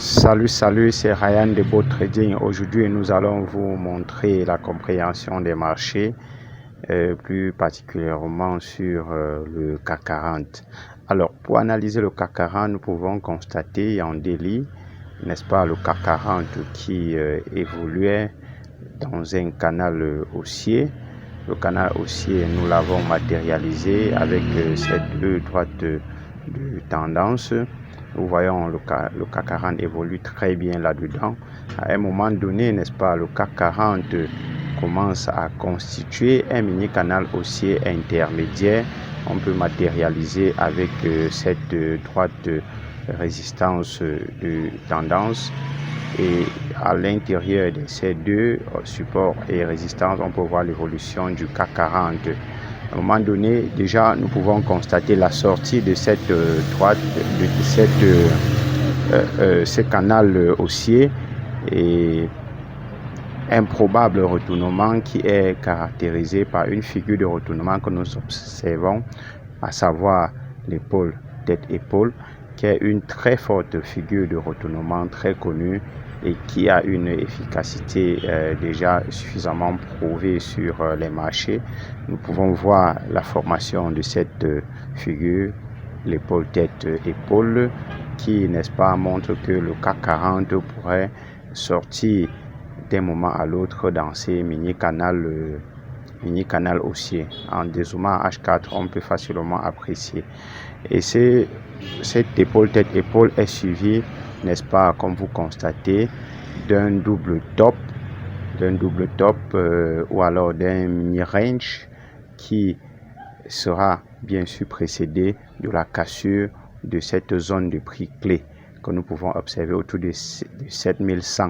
Salut, c'est Ryan de Beau Trading. Aujourd'hui, nous allons vous montrer la compréhension des marchés, plus particulièrement sur le CAC 40. Alors, pour analyser le CAC 40, nous pouvons constater en daily, n'est-ce pas, le CAC 40 qui évoluait dans un canal haussier. Le canal haussier, nous l'avons matérialisé avec cette droite de tendance. Nous voyons le CAC 40 évolue très bien là-dedans. À un moment donné, n'est-ce pas, le CAC 40 commence à constituer un mini canal haussier intermédiaire. On peut matérialiser avec cette droite de résistance de tendance. Et à l'intérieur de ces deux supports et résistances, on peut voir l'évolution du CAC 40. À un moment donné, déjà, nous pouvons constater la sortie de cette droite, ce canal haussier et un probable retournement qui est caractérisé par une figure de retournement que nous observons, à savoir l'épaule, tête-épaule, qui est une très forte figure de retournement très connue et qui a une efficacité déjà suffisamment prouvée sur les marchés. Nous pouvons voir la formation de cette figure, l'épaule, tête, épaule, qui, n'est-ce pas, montre que le CAC 40 pourrait sortir d'un moment à l'autre dans ces mini-canal haussier. En dézoomant H4, on peut facilement apprécier. Et cette épaule, tête-épaule est suivie, n'est-ce pas, comme vous constatez, d'un double top ou alors d'un mini-range qui sera bien sûr précédé de la cassure de cette zone de prix clé que nous pouvons observer autour de 7100.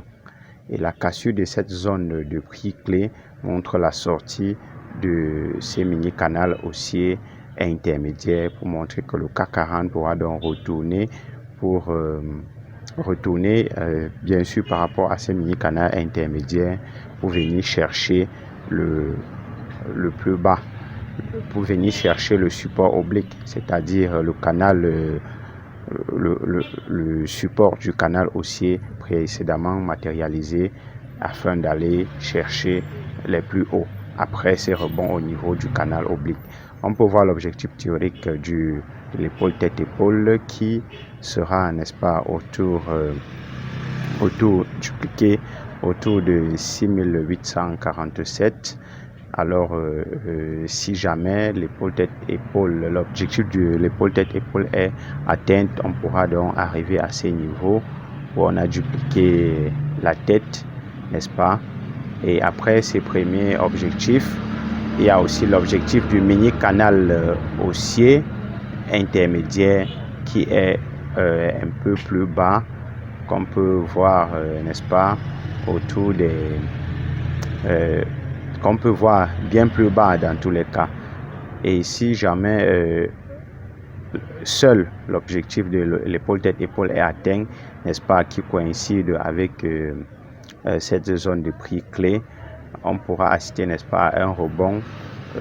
Et la cassure de cette zone de prix clé montre la sortie de ces mini-canaux haussiers intermédiaires pour montrer que le CAC 40 pourra donc retourner bien sûr par rapport à ces mini-canaux intermédiaires pour venir chercher le plus bas, pour venir chercher le support oblique, c'est-à-dire le canal le support du canal haussier précédemment matérialisé afin d'aller chercher les plus hauts après ces rebonds au niveau du canal oblique. On peut voir l'objectif théorique de l'épaule tête-épaule qui sera, n'est-ce pas, dupliqué autour de 6847. Alors, si jamais l'épaule tête-épaule, l'objectif de l'épaule tête-épaule est atteint, on pourra donc arriver à ces niveaux où on a dupliqué la tête, n'est-ce pas? Et après ces premiers objectifs, il y a aussi l'objectif du mini-canal haussier intermédiaire qui est un peu plus bas, qu'on peut voir, n'est-ce pas, autour des... qu'on peut voir bien plus bas dans tous les cas. Et si jamais seul l'objectif de l'épaule tête-épaule est atteint, n'est-ce pas, qui coïncide avec cette zone de prix clé, on pourra assister, n'est-ce pas, à un rebond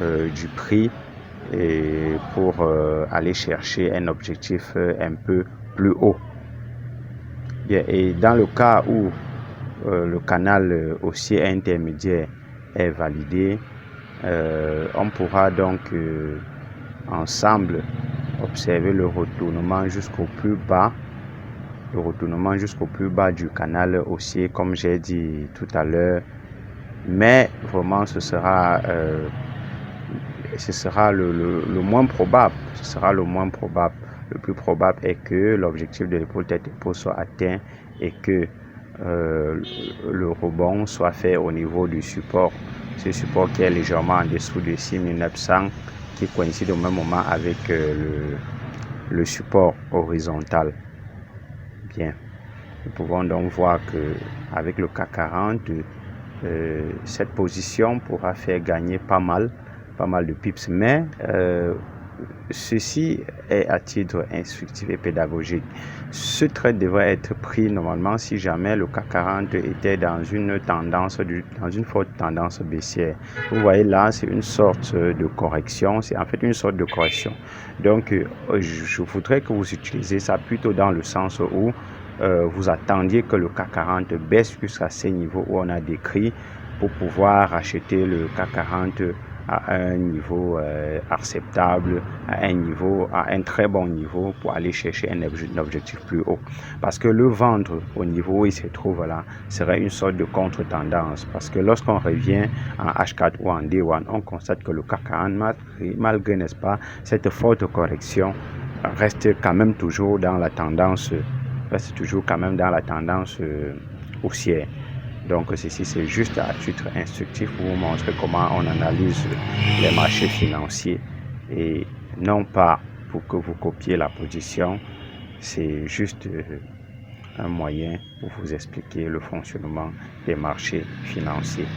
du prix et pour aller chercher un objectif un peu plus haut. Bien, et dans le cas où le canal haussier intermédiaire est validé, on pourra donc ensemble observer le retournement jusqu'au plus bas, du canal haussier, comme j'ai dit tout à l'heure. Mais vraiment, ce sera le moins probable. Le plus probable est que l'objectif de l'épaule tête-épaule soit atteint et que le rebond soit fait au niveau du support. Ce support qui est légèrement en dessous de 6900, qui coïncide au même moment avec le support horizontal. Bien, nous pouvons donc voir que avec le CAC 40, cette position pourra faire gagner pas mal de pips, mais ceci est à titre instructif et pédagogique. Ce trade devrait être pris normalement si jamais le CAC 40 était dans une forte tendance baissière. Vous voyez là, c'est une sorte de correction, c'est en fait une sorte de correction. Donc, je voudrais que vous utilisez ça plutôt dans le sens où vous attendiez que le CAC 40 baisse jusqu'à ces niveaux où on a décrit pour pouvoir acheter le CAC 40 à un niveau acceptable, à un très bon niveau pour aller chercher un objectif plus haut. Parce que le vendre au niveau où il se trouve là serait une sorte de contre-tendance. Parce que lorsqu'on revient en H4 ou en D1, on constate que le CAC 40, malgré, n'est-ce pas, cette forte correction, reste quand même toujours dans la tendance, haussière. Donc ceci c'est juste à titre instructif pour vous montrer comment on analyse les marchés financiers et non pas pour que vous copiez la position, c'est juste un moyen pour vous expliquer le fonctionnement des marchés financiers.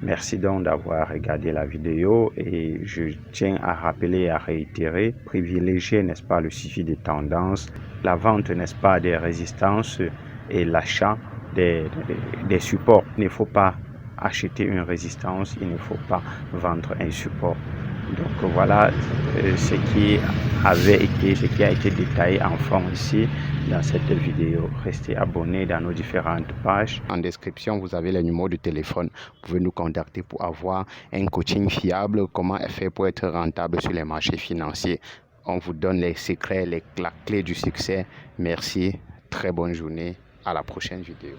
Merci donc d'avoir regardé la vidéo et je tiens à rappeler et à réitérer, privilégier, n'est-ce pas, le suivi des tendances, la vente, n'est-ce pas, des résistances et l'achat des supports. Il ne faut pas acheter une résistance, il ne faut pas vendre un support. Donc voilà ce qui a été détaillé en fond ici dans cette vidéo. Restez abonnés dans nos différentes pages. En description, vous avez les numéros de téléphone. Vous pouvez nous contacter pour avoir un coaching fiable, comment faire pour être rentable sur les marchés financiers. On vous donne les secrets, la clé du succès. Merci, très bonne journée, à la prochaine vidéo.